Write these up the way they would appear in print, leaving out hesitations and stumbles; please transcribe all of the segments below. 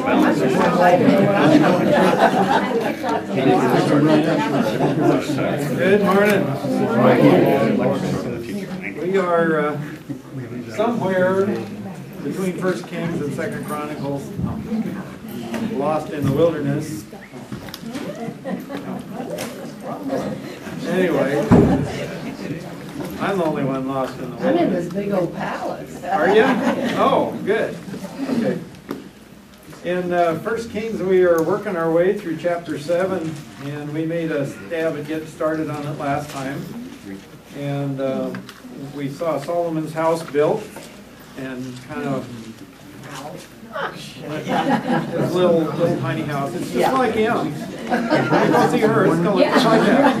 Good morning. We are somewhere between 1 Kings and 2 Chronicles, lost in the wilderness. Anyway, I'm the only one lost in the wilderness. I'm in this big old palace. Are you? Oh, good. Okay. In 1 Kings, we are working our way through chapter 7, and we made a stab at getting started on it last time. And we saw Solomon's house built, and kind of this little tiny house. It's just like him. You don't see her, it's going to look just like that.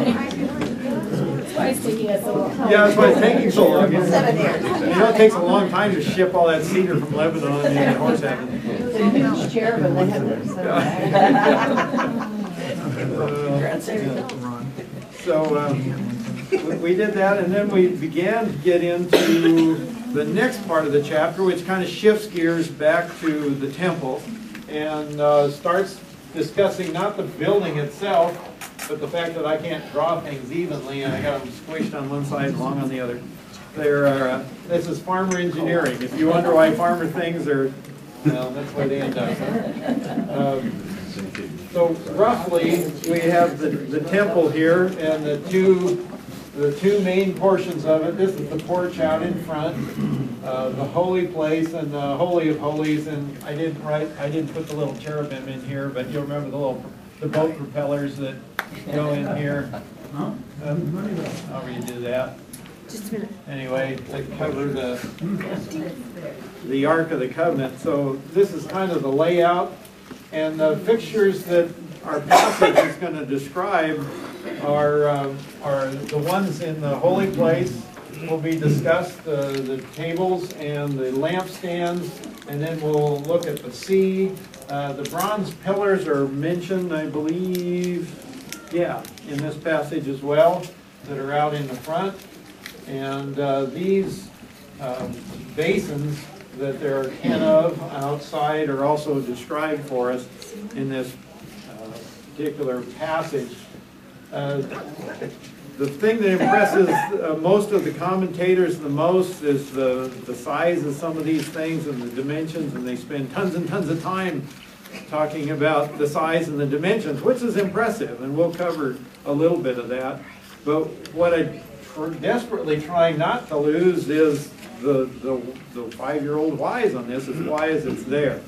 That's why it's taking us so long. Yeah, that's why it's taking so long. 7 years. You know, it takes a long time to ship all that cedar from Lebanon into Horse Heaven. It's a huge cherubim, they have their So we did that, and then we began to get into the next part of the chapter, which kind of shifts gears back to the temple and starts discussing not the building itself, but the fact that I can't draw things evenly, and I got them squished on one side and long on the other. This is farmer engineering. If you wonder why farmer things are, well, that's where they end up. So roughly, we have the temple here, and the two main portions of it. This is the porch out in front, the holy place, and the holy of holies. And I didn't put the little cherubim in here, but you'll remember the boat propellers that go in here. How do you do that? Just a minute. Anyway, to cover the Ark of the Covenant. So this is kind of the layout, and the fixtures that our passage is going to describe are the ones in the holy place. Will be discussed, the tables and the lampstands, and then we'll look at the sea. The bronze pillars are mentioned, I believe, yeah, in this passage as well, that are out in the front. And these basins that there are 10 of outside are also described for us in this particular passage. The thing that impresses most of the commentators the most is the size of some of these things and the dimensions, and they spend tons and tons of time talking about the size and the dimensions, which is impressive, and we'll cover a little bit of that. But what I desperately trying not to lose is the 5-year-old whys on this, as why is it's there.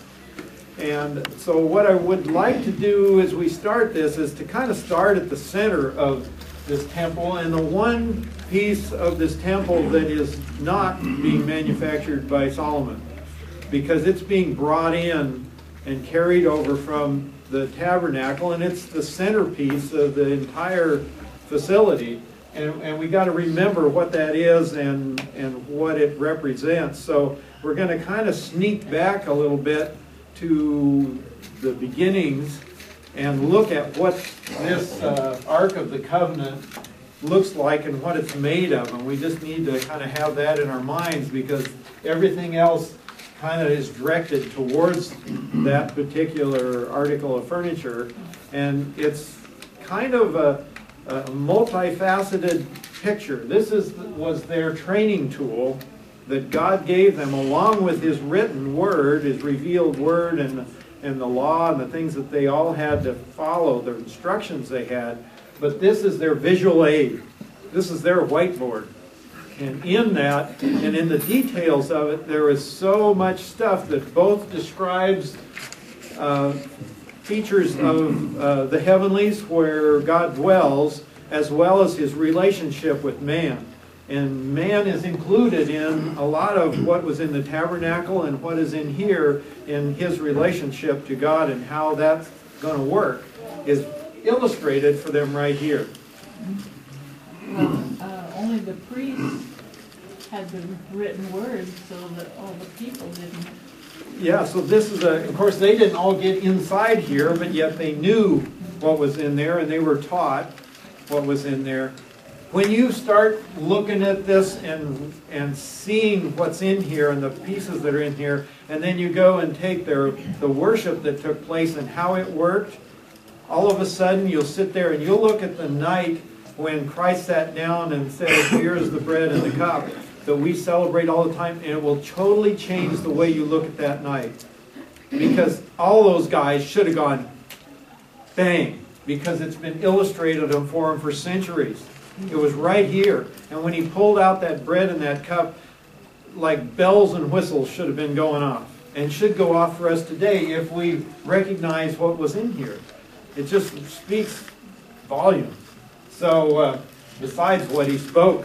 And so what I would like to do as we start this is to kind of start at the center of this temple, and the one piece of this temple that is not being manufactured by Solomon, because it's being brought in and carried over from the tabernacle, and it's the centerpiece of the entire facility. And we got to remember what that is and what it represents. So we're going to kind of sneak back a little bit to the beginnings and look at what this Ark of the Covenant looks like and what it's made of. And we just need to kind of have that in our minds, because everything else kind of is directed towards that particular article of furniture. And it's kind of a multifaceted picture. This was their training tool that God gave them, along with His written word, His revealed word, and the law and the things that they all had to follow, the instructions they had. But this is their visual aid. This is their whiteboard. And in that, and in the details of it, there is so much stuff that both describes features of the heavenlies where God dwells, as well as His relationship with man. And man is included in a lot of what was in the tabernacle and what is in here in His relationship to God, and how that's going to work is illustrated for them right here. Only the priests had the written word, so that all the people didn't. Yeah, so this is of course they didn't all get inside here, but yet they knew what was in there, and they were taught what was in there. when you start looking at this and seeing what's in here and the pieces that are in here, and then you go and take the worship that took place and how it worked, all of a sudden you'll sit there and you'll look at the night when Christ sat down and said, "Here is the bread and the cup," that we celebrate all the time, and it will totally change the way you look at that night. Because all those guys should have gone bang, because it's been illustrated for them for centuries. It was right here. And when he pulled out that bread and that cup, like bells and whistles should have been going off. And should go off for us today if we recognize what was in here. It just speaks volumes. So, besides what he spoke,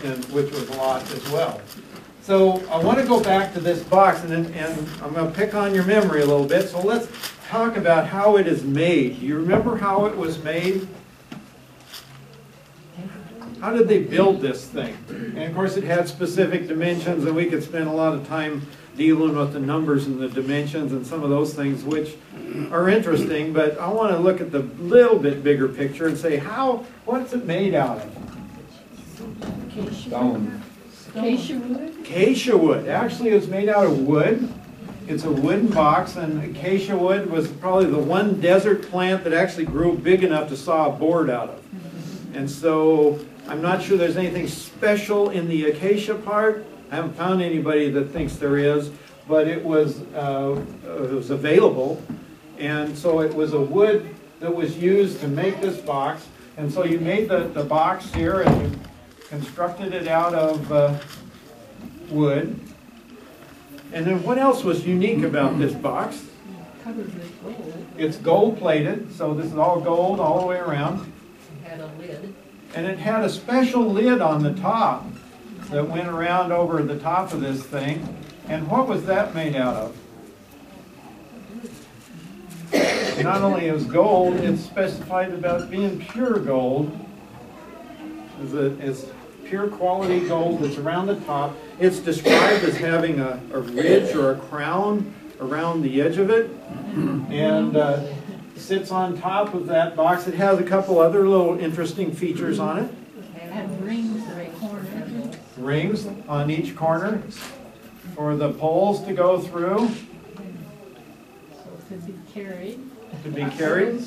and which was a lot as well. So, I want to go back to this box, and I'm going to pick on your memory a little bit. So, let's talk about how it is made. Do you remember how it was made? How did they build this thing? And of course it had specific dimensions, and we could spend a lot of time dealing with the numbers and the dimensions and some of those things, which are interesting, but I want to look at the little bit bigger picture and say, what's it made out of? Stone. Acacia wood? Acacia wood. Actually, it's made out of wood. It's a wooden box, and acacia wood was probably the one desert plant that actually grew big enough to saw a board out of. And so I'm not sure there's anything special in the acacia part. I haven't found anybody that thinks there is, but it was available. And so it was a wood that was used to make this box. And so you made the box here and you constructed it out of wood. And then what else was unique about this box? Covered with gold. It's gold plated, so this is all gold all the way around. It had a lid. And it had a special lid on the top that went around over the top of this thing. And what was that made out of? Not only is gold, it's specified about being pure gold. It's pure quality gold that's around the top. It's described as having a ridge or a crown around the edge of it. And sits on top of that box. It has a couple other little interesting features on it. It had rings at a corner. Rings on each corner for the poles to go through. So it could be carried. To be carried.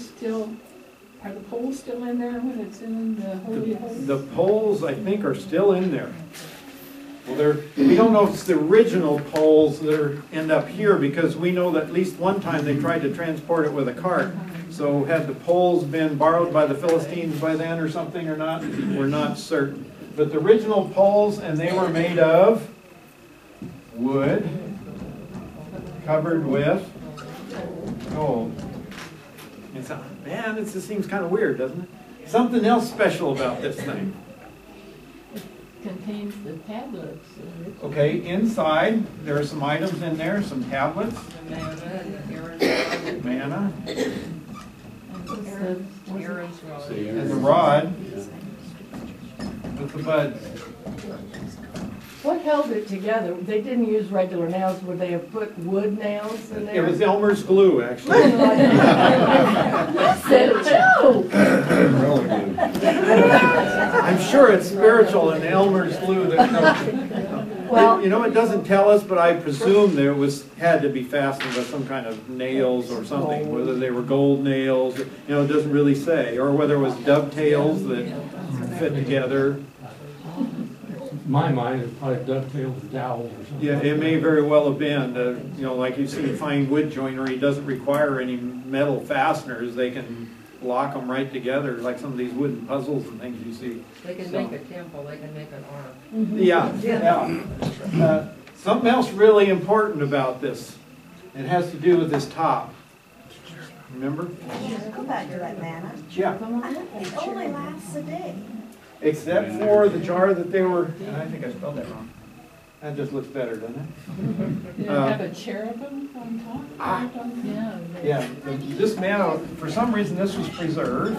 Are the poles still in there when it's in the Holy of Holies? The poles, I think, are still in there. Well, we don't know if it's the original poles that end up here, because we know that at least one time they tried to transport it with a cart. So had the poles been borrowed by the Philistines by then or something or not, we're not certain. But the original poles, and they were made of wood covered with gold. Man, it just seems kind of weird, doesn't it? Something else special about this thing. Contains the tablets. Okay, inside there are some items in there, some tablets, manna, and the rod with the buds. What held it together? They didn't use regular nails. Would they have put wood nails in there? It was Elmer's glue, actually. Said no. I'm sure it's spiritual in Elmer's glue. Well, you know, it doesn't tell us, but I presume there had to be fastened with some kind of nails or something, whether they were gold nails, you know, it doesn't really say, or whether it was dovetails that fit together. My mind is probably dovetails, dowels or something. Yeah, it may very well have been. You know, like you see fine wood joinery, doesn't require any metal fasteners. They can lock them right together, like some of these wooden puzzles and things you see. They can make a temple, they can make an ark. Yeah. Something else really important about this. It has to do with this top. Remember? Go back to that manna. Yeah. It only lasts a day. Except for the jar that they were, and I think I spelled that wrong. That just looks better, doesn't it? Did it have a cherubim on top? Yeah. Yeah, this manna, for some reason, this was preserved.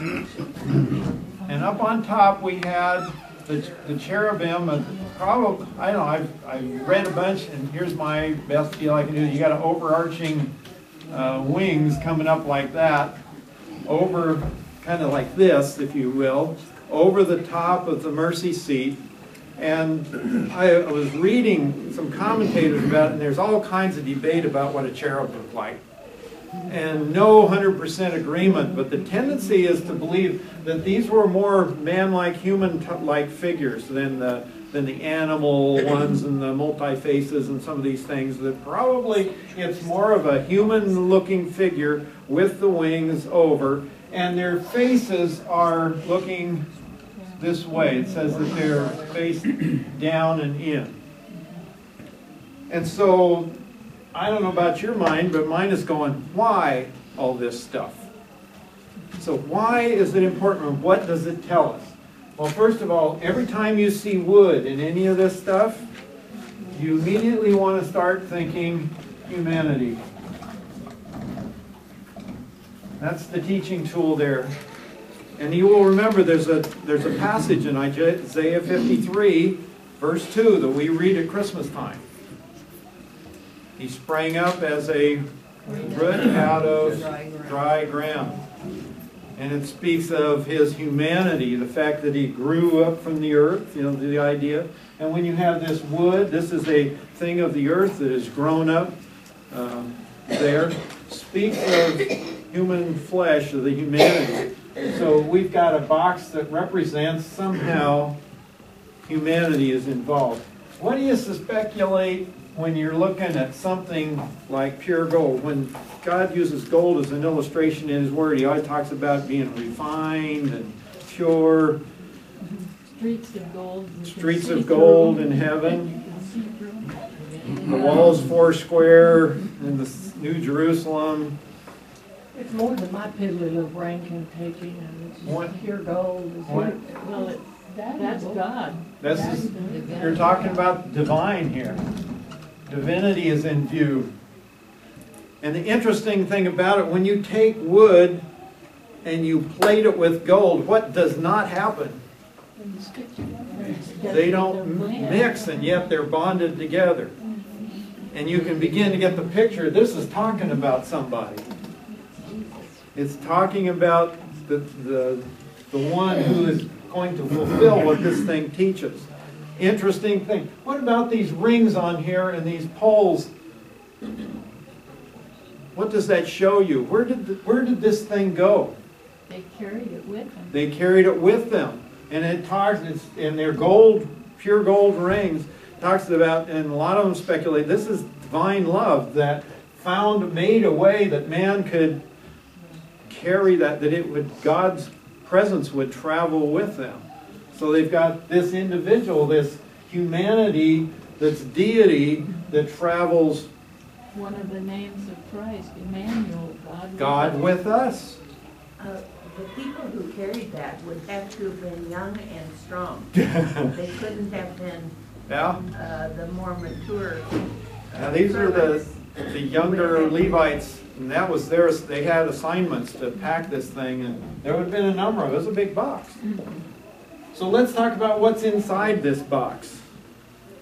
And up on top, we had the cherubim. Probably, I don't know, I've read a bunch, and here's my best deal I can do. You got an overarching wings coming up like that, over kind of like this, if you will. over the top of the mercy seat. And I was reading some commentators about it, and there's all kinds of debate about what a cherub looked like. And no 100% agreement, but the tendency is to believe that these were more man-like, human-like figures than the animal ones and the multi-faces and some of these things. That probably it's more of a human-looking figure with the wings over, and their faces are looking this way. It says that they're face down and in. And so, I don't know about your mind, but mine is going, why all this stuff? So why is it important? What does it tell us? Well, first of all, every time you see wood in any of this stuff, you immediately want to start thinking humanity. That's the teaching tool there. And you will remember there's a passage in Isaiah 53, verse 2, that we read at Christmas time. He sprang up as a root out of dry ground. And it speaks of his humanity, the fact that he grew up from the earth, you know, the idea. And when you have this wood, this is a thing of the earth that has grown up there. Speaks of human flesh, of the humanity. So we've got a box that represents somehow humanity is involved. What do you speculate when you're looking at something like pure gold? When God uses gold as an illustration in His Word, He always talks about being refined and pure. Streets of gold. Streets of gold in heaven. The walls four square in the New Jerusalem. It's more than my piddly little brain can take in. It's What? pure gold. Well, that's God. You're talking about divine here. Divinity is in view. And the interesting thing about it, when you take wood and you plate it with gold, what does not happen? They don't mix, and yet they're bonded together. And you can begin to get the picture. This is talking about somebody. It's talking about the one who is going to fulfill what this thing teaches. Interesting thing. What about these rings on here and these poles? What does that show you? Where did this thing go? They carried it with them. They carried it with them. And it talks, and they're gold, pure gold rings. Talks about, and a lot of them speculate, this is divine love that made a way that man could carry that God's presence would travel with them. So they've got this individual, this humanity, that's deity that travels. One of the names of Christ, Emmanuel, God with us. The people who carried that would have to have been young and strong. They couldn't have been the more mature. Now these are the younger Levites, and that was theirs. They had assignments to pack this thing, and there would have been a number of it. It was a big box. So let's talk about what's inside this box.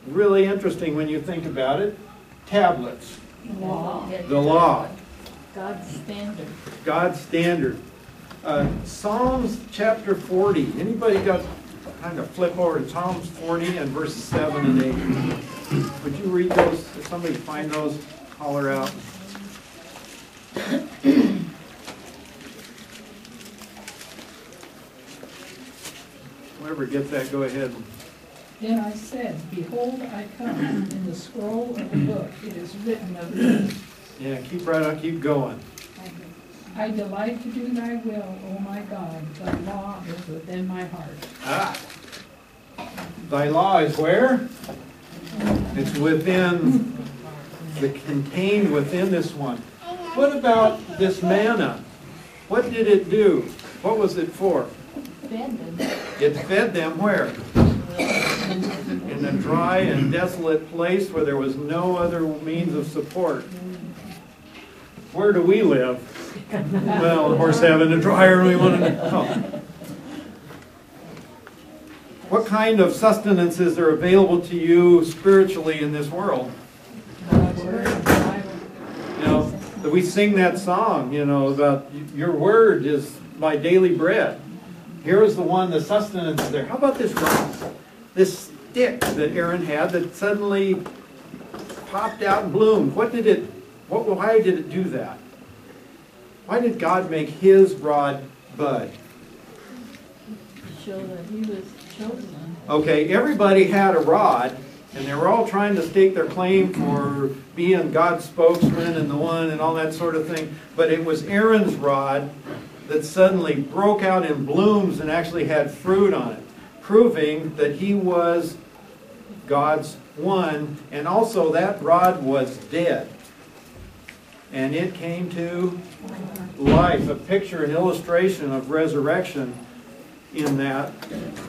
Really interesting when you think about it. Tablets. Law. The law. God's standard. God's standard. Psalms chapter 40. Anybody got kind of flip over to Psalms 40 and verses 7 and 8? Would you read those? If somebody find those, holler out. Whoever gets that, go ahead. Then I said, Behold, I come. In the scroll of the book it is written of me. Yeah, keep right on, keep going. I delight to do thy will, O my God. Thy law is within my heart. Ah. Thy law is where? It's contained within this one. What about this manna? What did it do? What was it for? Fed them. It fed them where? In a dry and desolate place where there was no other means of support. Where do we live? Well, of course, having a dryer, we want to know. What kind of sustenance is there available to you spiritually in this world? You know, we sing that song, you know, about your word is my daily bread. Here is the one, the sustenance is there. How about this rod? This stick that Aaron had that suddenly popped out and bloomed. Why did it do that? Why did God make his rod bud? To show that he was chosen. Okay, everybody had a rod, and they were all trying to stake their claim for being God's spokesman and the one and all that sort of thing. But it was Aaron's rod that suddenly broke out in blooms and actually had fruit on it, proving that he was God's one, and also that rod was dead. And it came to life, a picture, an illustration of resurrection in that.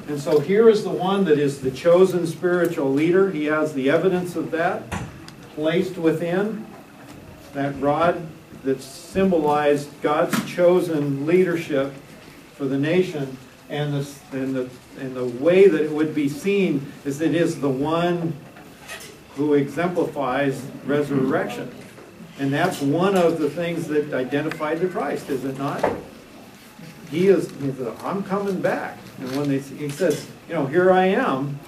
And so here is the one that is the chosen spiritual leader. He has the evidence of that placed within that rod that symbolized God's chosen leadership for the nation. And the way that it would be seen is it is the one who exemplifies resurrection. And that's one of the things that identified the Christ, is it not? He said, I'm coming back. And when he says, you know, here I am,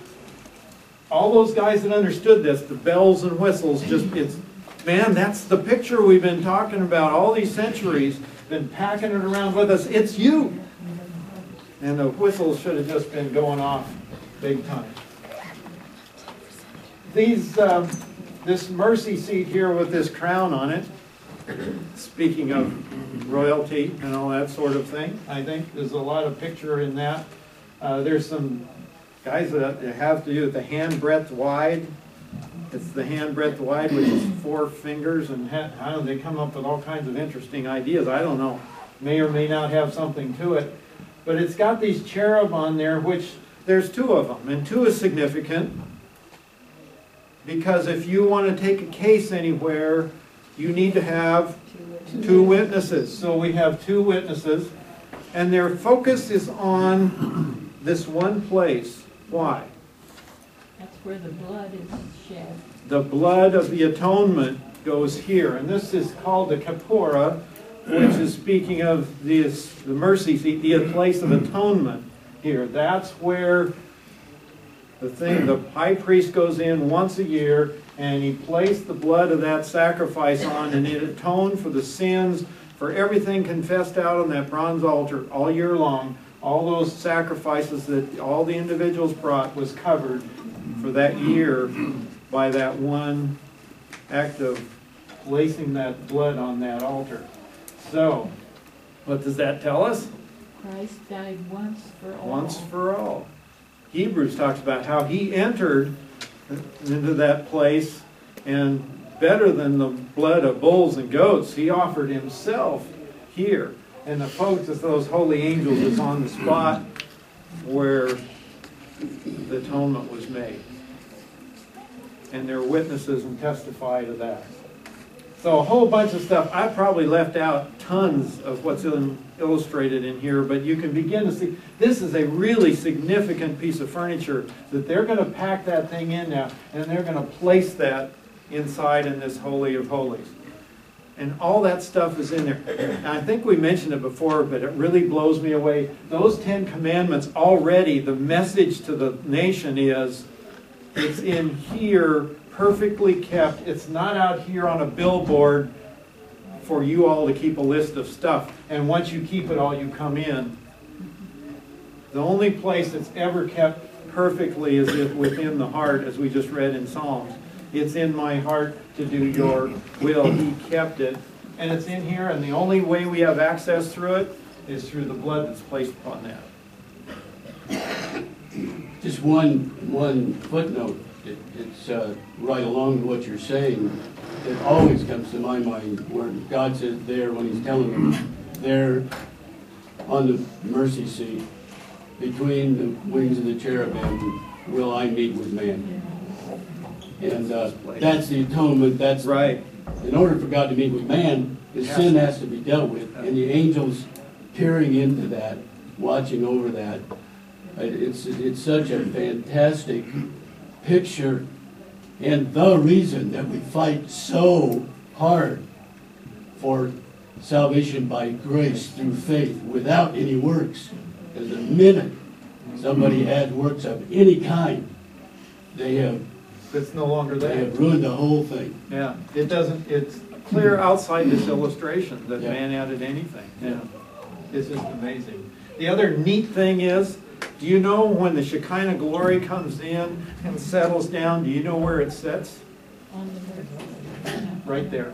all those guys that understood this, the bells and whistles, man, that's the picture we've been talking about all these centuries, been packing it around with us. It's you. And the whistles should have just been going off big time. This mercy seat here with this crown on it, speaking of royalty and all that sort of thing, I think there's a lot of picture in that. There's some guys that have to do with the hand breadth wide. It's the hand breadth wide, which is 4 fingers, and I don't know, they come up with all kinds of interesting ideas. I don't know, may or may not have something to it. But it's got these cherub on there, which there's 2 of them, and 2 is significant. Because if you want to take a case anywhere, you need to have 2 witnesses. So we have 2 witnesses, and their focus is on this one place. Why? That's where the blood is shed. The blood of the atonement goes here, and this is called the Kapora, which is speaking of the mercy seat, the place of atonement here. That's where the high priest goes in once a year, and he placed the blood of that sacrifice on, and it atoned for the sins, for everything confessed out on that bronze altar all year long. All those sacrifices that all the individuals brought was covered for that year by that one act of placing that blood on that altar. So, what does that tell us? Christ died once for all. Once for all. Hebrews talks about how he entered into that place, and better than the blood of bulls and goats, he offered himself here. And the folks, as those holy angels, is on the spot where the atonement was made. And they're witnesses and testify to that. So a whole bunch of stuff. I probably left out tons of what's illustrated in here, but you can begin to see this is a really significant piece of furniture that they're going to pack that thing in now, and they're going to place that inside in this Holy of Holies. And all that stuff is in there. And I think we mentioned it before, but it really blows me away. Those 10 commandments already, the message to the nation is, it's in here, perfectly kept. It's not out here on a billboard for you all to keep a list of stuff. And once you keep it all, you come in. The only place that's ever kept perfectly is within the heart, as we just read in Psalms. It's in my heart to do your will. He kept it. And it's in here, and the only way we have access through it is through the blood that's placed upon that. Just one footnote. It's right along with what you're saying. It always comes to my mind where God says there, when he's telling them, there on the mercy seat, between the wings of the cherubim, will I meet with man. And that's the atonement. That's right. In order for God to meet with man, his sin has to be dealt with. And the angels peering into that, watching over that, it's such a fantastic picture, and the reason that we fight so hard for salvation by grace through faith without any works Because the minute somebody adds works of any kind, they have It's no longer there. ruined the whole thing. Yeah, it doesn't, it's clear outside this illustration that Yeah. man added anything. Yeah, it's just amazing. The other neat thing is, do you know when the Shekinah glory comes in and settles down, do you know where it sits? On the Right there,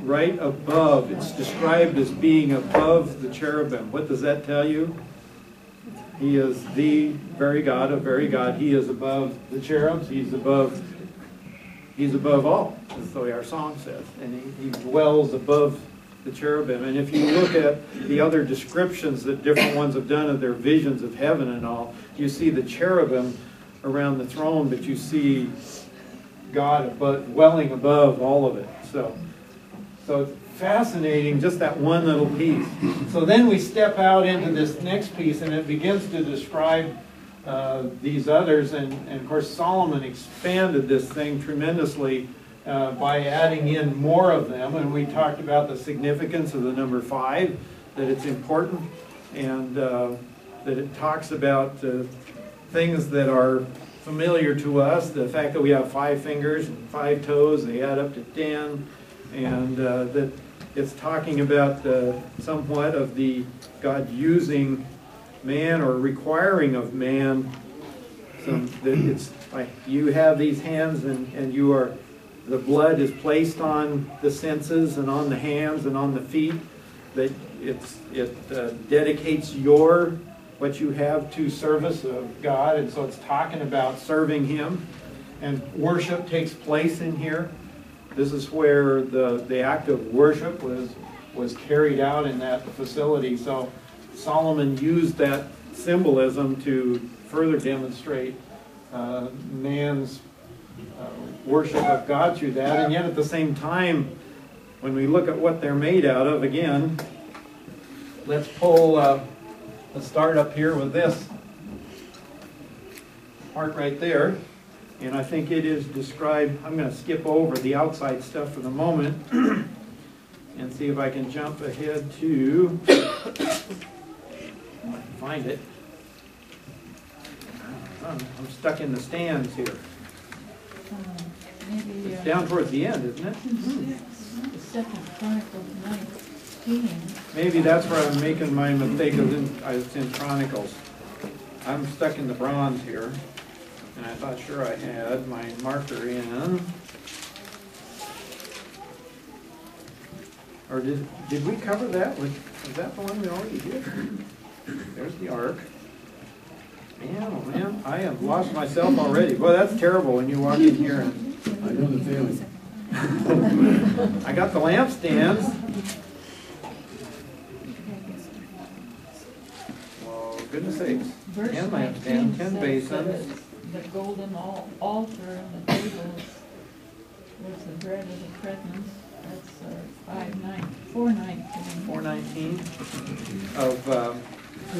right above. It's described as being above the cherubim. What does that tell you? He is the very God of very God. He is above the cherubs. He's above all. That's the way our song says. And he dwells above the cherubim. And if you look at the other descriptions that different ones have done of their visions of heaven and all, you see the cherubim around the throne, but you see God dwelling above all of it. So it's fascinating, just that one little piece. So then we step out into this next piece, and it begins to describe these others. And of course, Solomon expanded this thing tremendously by adding in more of them. And we talked about the significance of the number 5, that it's important, and that it talks about things that are familiar to us. The fact that we have 5 fingers and 5 toes, they add up to 10. And that it's talking about somewhat of the God using man or requiring of man. That it's like you have these hands and you are, the blood is placed on the senses and on the hands and on the feet. That it dedicates what you have to service of God, and so it's talking about serving Him, and worship takes place in here. This is where the act of worship was carried out in that facility. So Solomon used that symbolism to further demonstrate man's worship of God through that. And yet at the same time, when we look at what they're made out of, again, let's start up here with this part right there. And I think it is described, I'm going to skip over the outside stuff for the moment and see if I can jump ahead to, find it. I'm stuck in the stands here. maybe, It's down towards the end, isn't it? the Second Chronicles 19. Maybe that's where I'm making my mistake of it's in Chronicles. I'm stuck in the bronze here. And I thought sure I had my marker in. Or did we cover that? Was that the one we already did? There's the ark. Man, oh man, I have lost myself already. Boy, that's terrible when you walk in here and I know the feeling. I got the lampstands. Well, goodness sakes. Verse 10 19 lampstands, 10 says that basins. it's the golden altar and the tables was the bread of the presence. That's 419. 419 of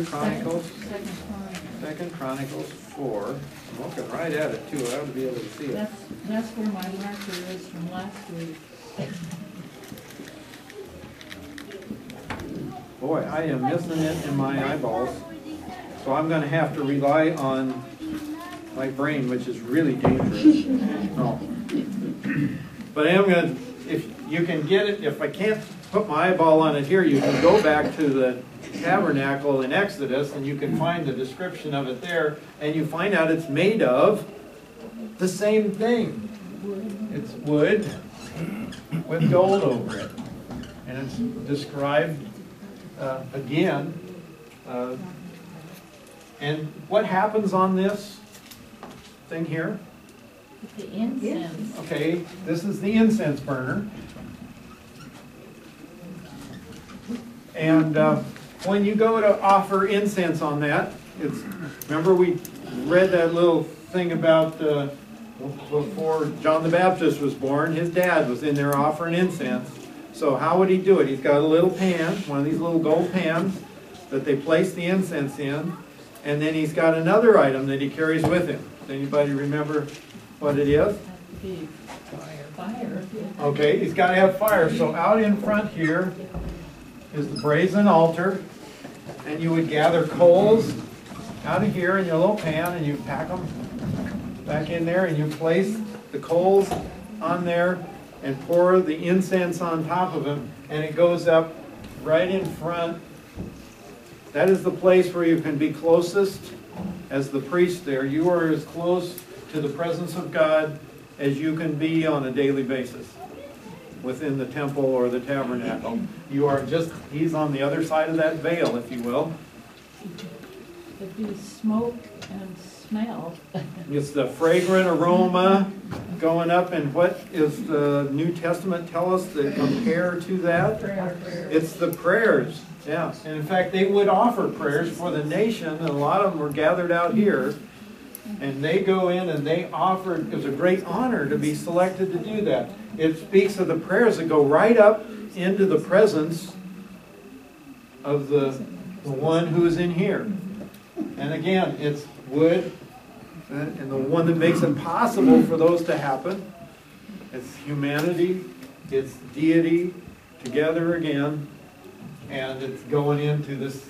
Chronicles. Second Chronicles. 2 Chronicles 4. I'm looking right at it too. I ought to be able to see it. That's where my marker is from last week. Boy, I am missing it in my eyeballs. So I'm going to have to rely on my brain, which is really dangerous. No. But I am going to, if you can get it, if I can't put my eyeball on it here, you can go back to the tabernacle in Exodus and you can find the description of it there, and you find out it's made of the same thing. It's wood with gold over it. And it's described again. And what happens on this thing here? The incense. Okay, this is the incense burner. And when you go to offer incense on that, remember we read that little thing about before John the Baptist was born, his dad was in there offering incense. So how would he do it? He's got a little pan, one of these little gold pans that they place the incense in, and then he's got another item that he carries with him. Does anybody remember what it is? Fire. Okay, he's got to have fire. So out in front here is the brazen altar. and you would gather coals out of here in your little pan, and you pack them back in there, and you place the coals on there and pour the incense on top of them, and it goes up right in front. That is the place where you can be closest as the priest there. You are as close to the presence of God as you can be on a daily basis within the temple or the tabernacle. You are just, he's on the other side of that veil, if you will. It'd be smoke and smell. It's the fragrant aroma going up, and what is the New Testament tell us that compare to that? It's the prayers. Yeah, and in fact, they would offer prayers for the nation, and a lot of them were gathered out here, and they go in and they offered. It was a great honor to be selected to do that. It speaks of the prayers that go right up into the presence of the one who is in here. And again, it's wood, and the one that makes it possible for those to happen. It's humanity, it's deity together again, and it's going into this,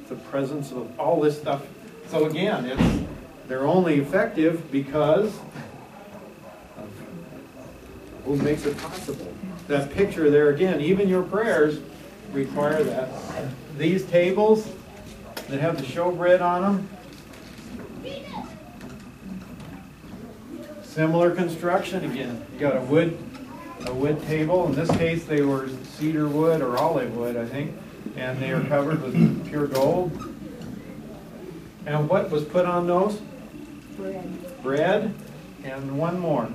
the presence of all this stuff. So again, they're only effective because of who makes it possible. That picture there again, even your prayers require that. These tables that have the showbread on them, similar construction again. You got a wood table. In this case, they were cedar wood or olive wood, I think, and they are covered with pure gold. And what was put on those? Bread, and one more.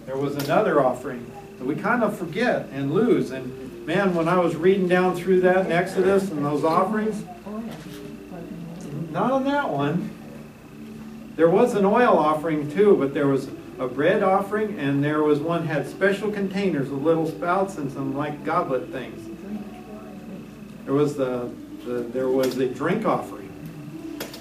There was another offering that we kind of forget and lose. And man, when I was reading down through that in Exodus and those offerings, not on that one. There was an oil offering too, but there was a bread offering, and there was one had special containers with little spouts and some like goblet things. There was there was a drink offering.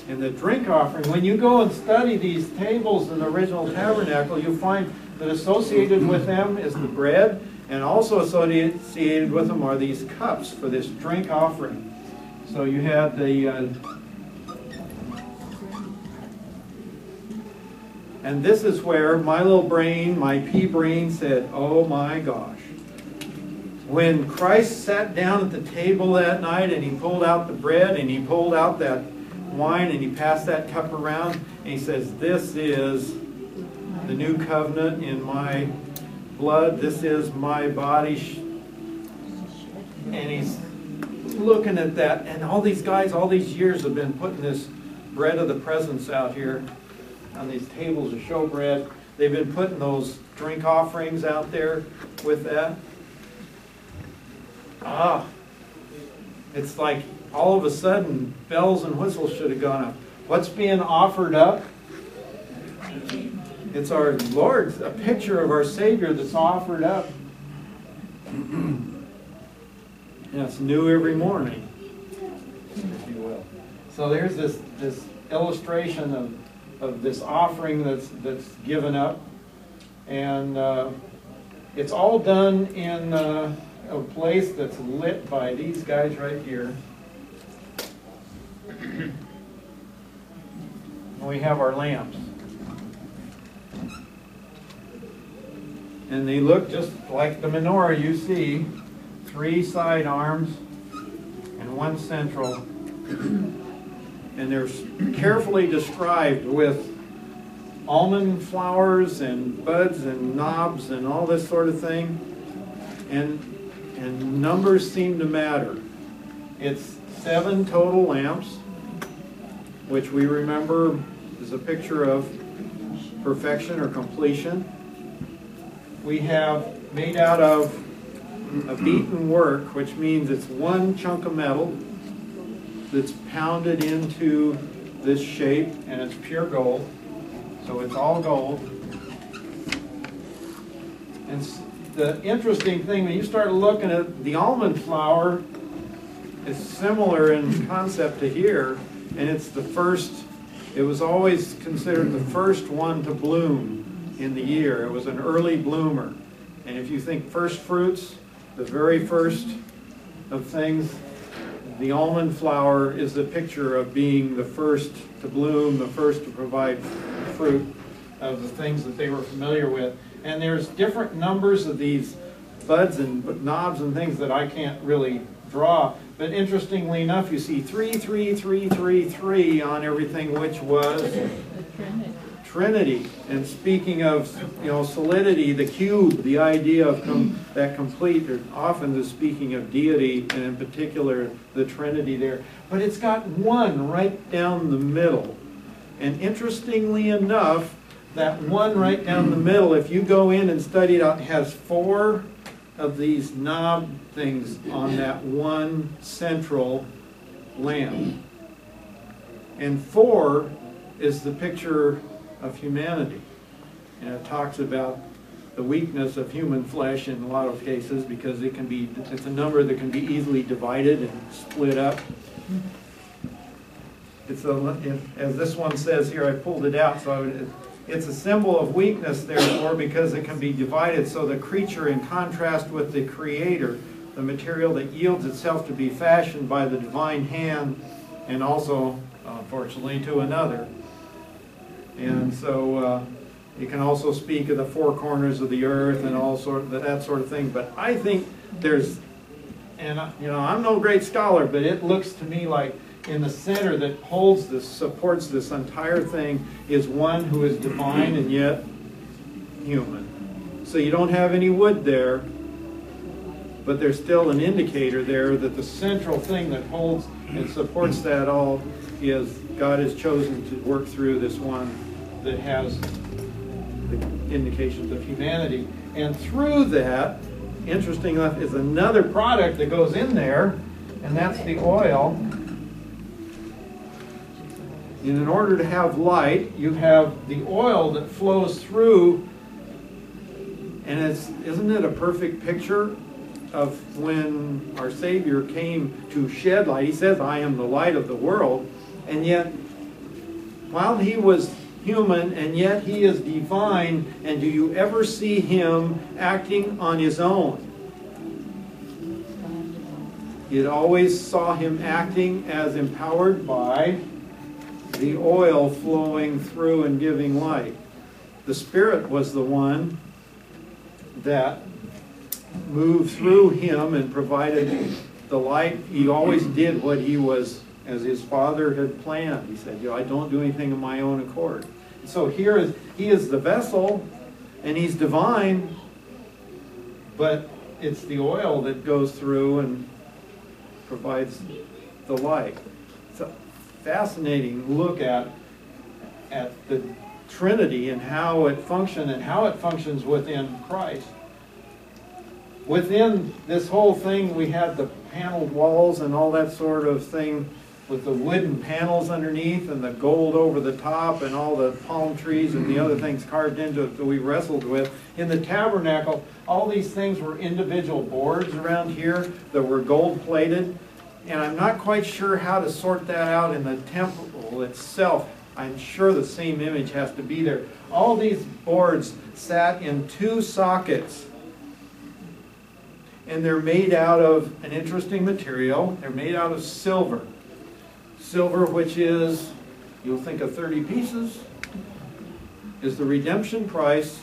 And the drink offering, when you go and study these tables in the original tabernacle, you find that associated with them is the bread, and also associated with them are these cups for this drink offering. So you had the and this is where my little brain, my pea brain said, oh my gosh. When Christ sat down at the table that night and he pulled out the bread and he pulled out that wine and he passed that cup around and he says, this is the new covenant in my blood. This is my body. And he's looking at that, and all these guys, all these years have been putting this bread of the presence out here on these tables of showbread. They've been putting those drink offerings out there with that. It's like all of a sudden bells and whistles should have gone up. What's being offered up? It's our Lord, a picture of our Savior that's offered up. And it's new every morning, if you will. So there's this illustration of this offering that's given up, and it's all done in a place that's lit by these guys right here. And we have our lamps, and they look just like the menorah you see, 3 side arms and 1 central. And they're carefully described with almond flowers and buds and knobs and all this sort of thing. And numbers seem to matter. It's 7 total lamps, which we remember is a picture of perfection or completion. We have made out of a beaten work, which means it's 1 chunk of metal that's pounded into this shape, and it's pure gold. So it's all gold. And the interesting thing, when you start looking at the almond flower, it's similar in concept to here, and it's the first, it was always considered the first one to bloom in the year. It was an early bloomer. And if you think first fruits, the very first of things. The almond flower is a picture of being the first to bloom, the first to provide fruit of the things that they were familiar with. And there's different numbers of these buds and knobs and things that I can't really draw. But interestingly enough, you see 3, 3, 3, 3, 3 on everything, which was The Trinity. Trinity. And speaking of, solidity, the cube, the idea of that complete, often is speaking of deity, and in particular the Trinity there. But it's got one right down the middle. And interestingly enough, that one right down the middle, if you go in and study it out, has 4 of these knob things on that one central lamp. And 4 is the picture of humanity. And it talks about the weakness of human flesh in a lot of cases, because it's a number that can be easily divided and split up. As this one says here, I pulled it out, so it's a symbol of weakness, therefore, because it can be divided. So the creature, in contrast with the Creator, the material that yields itself to be fashioned by the divine hand, and also, unfortunately, to another. And so you can also speak of the 4 corners of the earth and that sort of thing. But I think there's, and I'm no great scholar, but it looks to me like in the center that holds this, supports this entire thing, is one who is divine and yet human. So you don't have any wood there, but there's still an indicator there that the central thing that holds and supports that all is God has chosen to work through this one that has the indications of humanity. And through that, interesting enough, is another product that goes in there, and that's the oil. And in order to have light, you have the oil that flows through, and isn't it a perfect picture of when our Savior came to shed light? He says, I am the light of the world. And yet, while he was human, and yet he is divine, and do you ever see him acting on his own? You always saw him acting as empowered by the oil flowing through and giving light. The Spirit was the one that moved through him and provided the light. He always did what he was, as his Father had planned. He said, I don't do anything of my own accord. So here he is the vessel, and he's divine, but it's the oil that goes through and provides the light. It's a fascinating look at the Trinity and how it functions, and how it functions within Christ. Within this whole thing, we had the paneled walls and all that sort of thing, with the wooden panels underneath and the gold over the top and all the palm trees and the other things carved into it that we wrestled with. In the tabernacle, all these things were individual boards around here that were gold plated. And I'm not quite sure how to sort that out in the temple itself. I'm sure the same image has to be there. All these boards sat in 2 sockets. And they're made out of an interesting material. They're made out of silver. Silver, which is, you'll think of 30 pieces, is the redemption price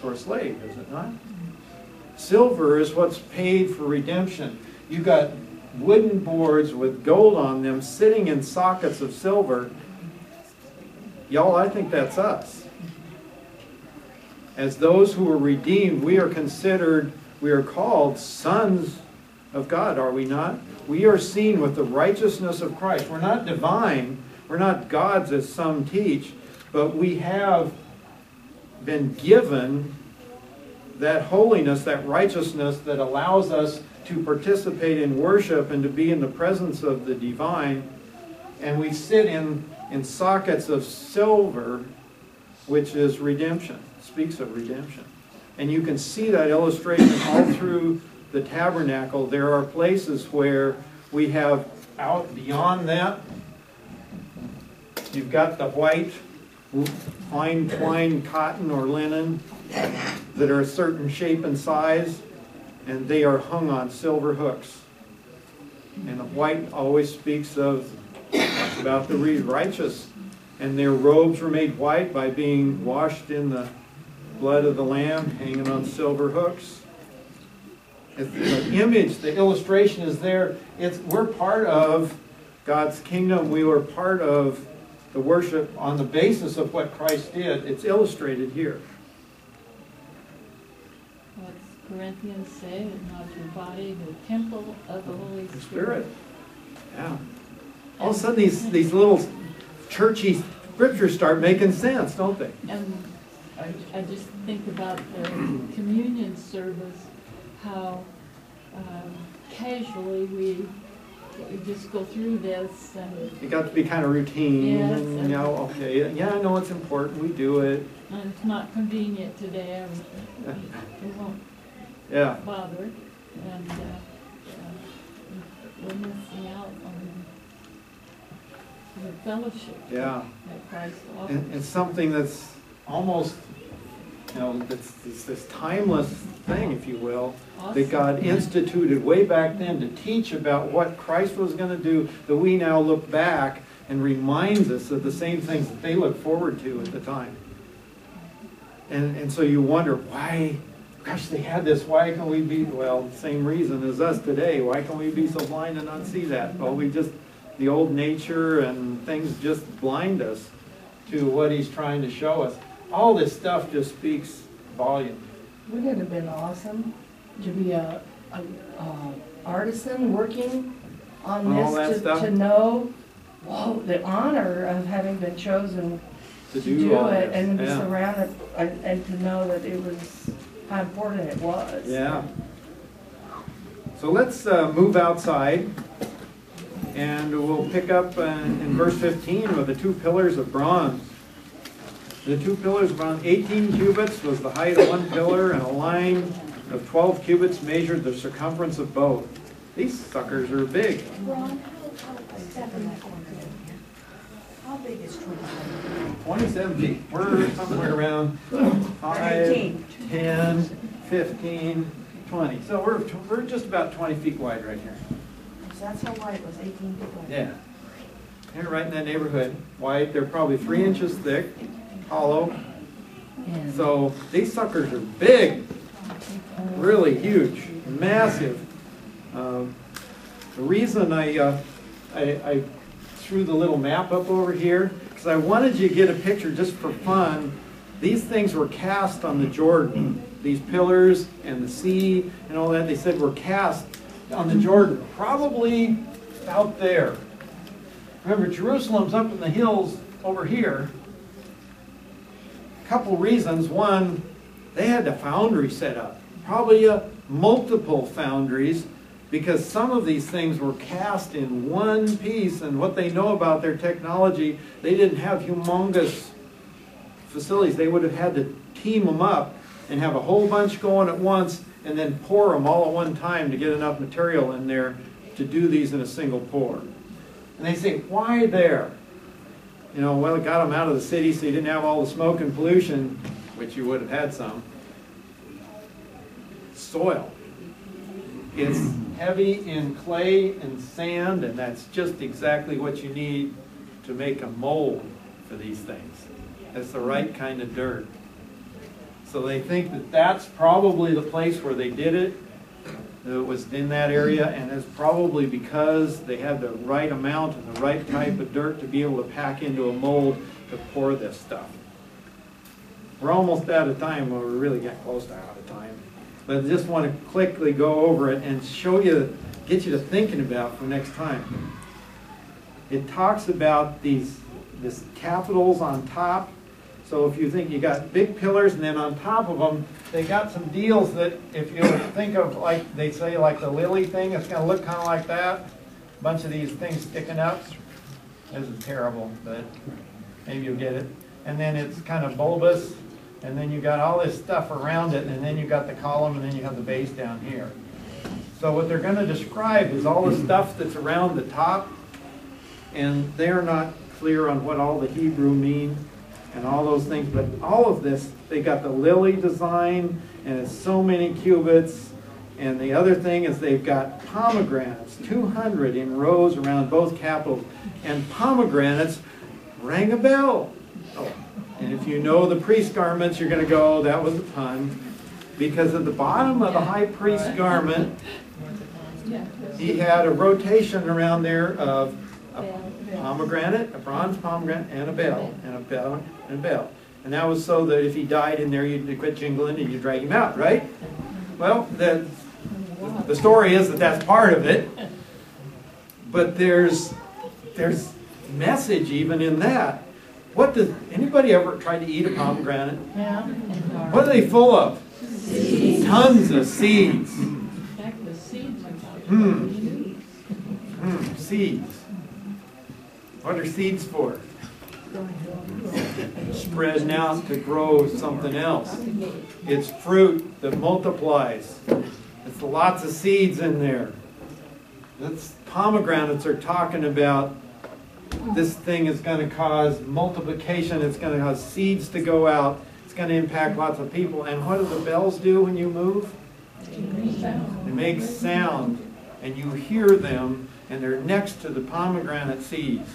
for a slave, is it not? Silver is what's paid for redemption. You've got wooden boards with gold on them sitting in sockets of silver. Y'all, I think that's us. As those who are redeemed, we are called sons of God, are we not? We are seen with the righteousness of Christ. We're not divine, we're not gods as some teach, but we have been given that holiness, that righteousness that allows us to participate in worship and to be in the presence of the divine. And we sit in sockets of silver, which is redemption, speaks of redemption. And you can see that illustration all through the tabernacle. There are places where we have out beyond that, you've got the white fine twined cotton or linen that are a certain shape and size. and they are hung on silver hooks. And the white always speaks about the righteous. And their robes were made white by being washed in the blood of the Lamb, hanging on silver hooks. The image, the illustration is there. We're part of God's kingdom. We were part of the worship on the basis of what Christ did. It's illustrated here. What's Corinthians say? Is not your body the temple of the Holy The Spirit? Spirit. Yeah. All of a sudden these little churchy scriptures start making sense, don't they? And I just think about the communion service, how casually we just go through this, and It got to be kind of routine, Yes, and and- okay, yeah, I know it's important, we do it. it's not convenient today, we won't Yeah, bother, and we're missing out on the fellowship yeah. that Christ offers. And it's something that's almost, it's this timeless thing, if you will, that God instituted way back then to teach about what Christ was going to do, that we now look back and reminds us of the same things that they looked forward to at the time. And so you wonder, why, gosh, they had this, why can we be, well, same reason as us today, why can we be so blind and not see that? Well, the old nature and things just blind us to what he's trying to show us. All this stuff just speaks volume. Wouldn't it have been awesome to be a artisan working on On all that this, stuff? to know, whoa, the honor of having been chosen To to do do all it this, and be yeah. surrounded, and to know that it was, how important it was. Yeah. So let's move outside, and we'll pick up in verse 15 with the two pillars of bronze. The two pillars of bronze, 18 cubits was the height of one pillar, and a line of 12 cubits measured the circumference of both. These suckers are big. Ron, how big is 27? 27 feet. We're somewhere around 5, 18. 10, 15, 20. So we're just about 20 feet wide right here. So that's how wide it was, 18 feet wide. Yeah. They're right in that neighborhood. Wide, they're probably 3 inches thick, hollow. So these suckers are big, really huge, massive. The reason I threw the little map up over here, because I wanted you to get a picture just for fun. These things were cast on the Jordan. These pillars and the sea and all that, they said were cast on the Jordan, probably out there. Remember, Jerusalem's up in the hills over here. A couple reasons. One, they had a foundry set up, probably multiple foundries, because some of these things were cast in one piece, and what they know about their technology, they didn't have humongous facilities. They would have had to team them up and have a whole bunch going at once and then pour them all at one time to get enough material in there to do these in a single pour. And they say, why there? Well, it got them out of the city so you didn't have all the smoke and pollution, which you would have had some. Soil. It's heavy in clay and sand, and that's just exactly what you need to make a mold for these things. It's the right kind of dirt. So they think that that's probably the place where they did it. It was in that area, and it's probably because they had the right amount and the right type of dirt to be able to pack into a mold to pour this stuff. We're almost out of time. Well, we're really getting close to out of time. But I just want to quickly go over it and show you, get you to thinking about for next time. It talks about this capitals on top. So if you think you got big pillars, and then on top of them, they got some deals that if you think of, like they say, like the lily thing, it's going to look kind of like that. A bunch of these things sticking up. This is terrible, but maybe you'll get it. And then it's kind of bulbous, and then you got all this stuff around it, and then you got the column, and then you have the base down here. So what they're going to describe is all the stuff that's around the top, and they're not clear on what all the Hebrew mean and all those things, but all of this, they got the lily design, and it's so many cubits, And the other thing is they've got pomegranates, 200 in rows around both capitals. And pomegranates rang a bell. Oh. And if you know the priest garments, you're going to go, oh, that was a pun. Because at the bottom of the high priest's garment, he had a rotation around there of a pomegranate, a bronze pomegranate, and a bell, and a bell, and a bell. And that was so that if he died in there, you'd quit jingling and you'd drag him out, right? Well, the story is that that's part of it. But there's message even in that. What does anybody ever try to eat a pomegranate? Yeah. What are they full of? Seeds. Tons of seeds. In fact, the seeds are Seeds. What are seeds for? Spreading out to grow something else. It's fruit that multiplies. It's lots of seeds in there. Pomegranates are talking about this thing is going to cause multiplication. It's going to cause seeds to go out. It's going to impact lots of people. And what do the bells do when you move? They make sound. And you hear them, and they're next to the pomegranate seeds.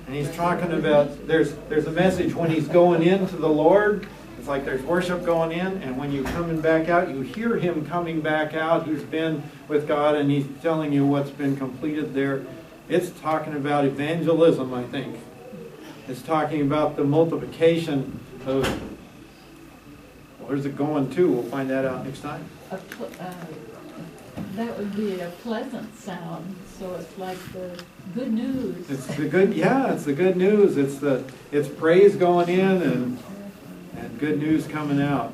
And he's talking about, there's a message when he's going into the Lord. It's like there's worship going in, and when you're coming back out, you hear him coming back out. He's been with God, and he's telling you what's been completed there. It's talking about evangelism, I think. It's talking about the multiplication of, where's it going to? We'll find that out next time. That would be a pleasant sound, so it's like the good news. It's the good, yeah, it's the good news. It's praise going in and good news coming out.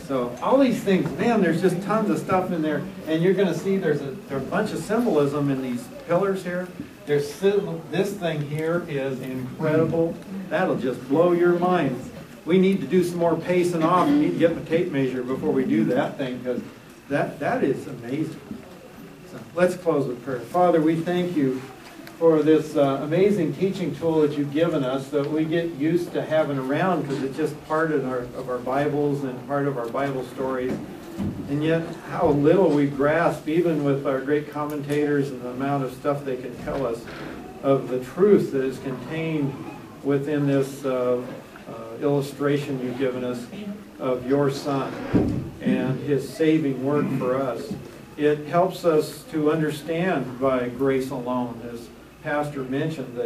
So all these things, man, there's just tons of stuff in there, and you're going to see there's a bunch of symbolism in these pillars here. This thing here is incredible. That'll just blow your mind. We need to do some more pacing off. We need to get the tape measure before we do that thing, because that is amazing. So let's close with prayer. Father, we thank you for this amazing teaching tool that you've given us that we get used to having around, because it's just part of our Bibles and part of our Bible stories. And yet how little we grasp, even with our great commentators and the amount of stuff they can tell us, of the truth that is contained within this illustration you've given us of your Son and his saving work for us. It helps us to understand by grace alone, as Pastor mentioned,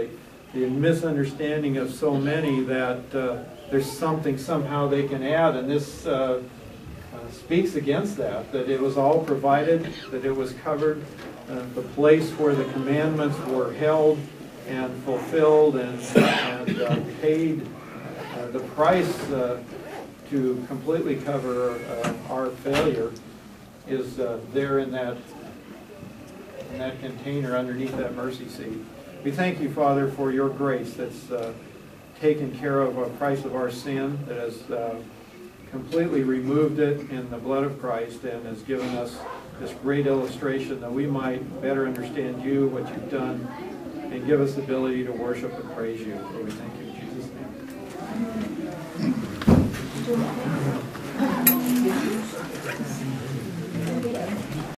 the misunderstanding of so many that there's something somehow they can add, and this speaks against that it was all provided, that it was covered, the place where the commandments were held and fulfilled and paid the price to completely cover our failure is there in that container underneath that mercy seat. We thank you, Father, for your grace that's taken care of a price of our sin, that has completely removed it in the blood of Christ, and has given us this great illustration that we might better understand you, what you've done, and give us the ability to worship and praise you. So we thank you in Jesus' name.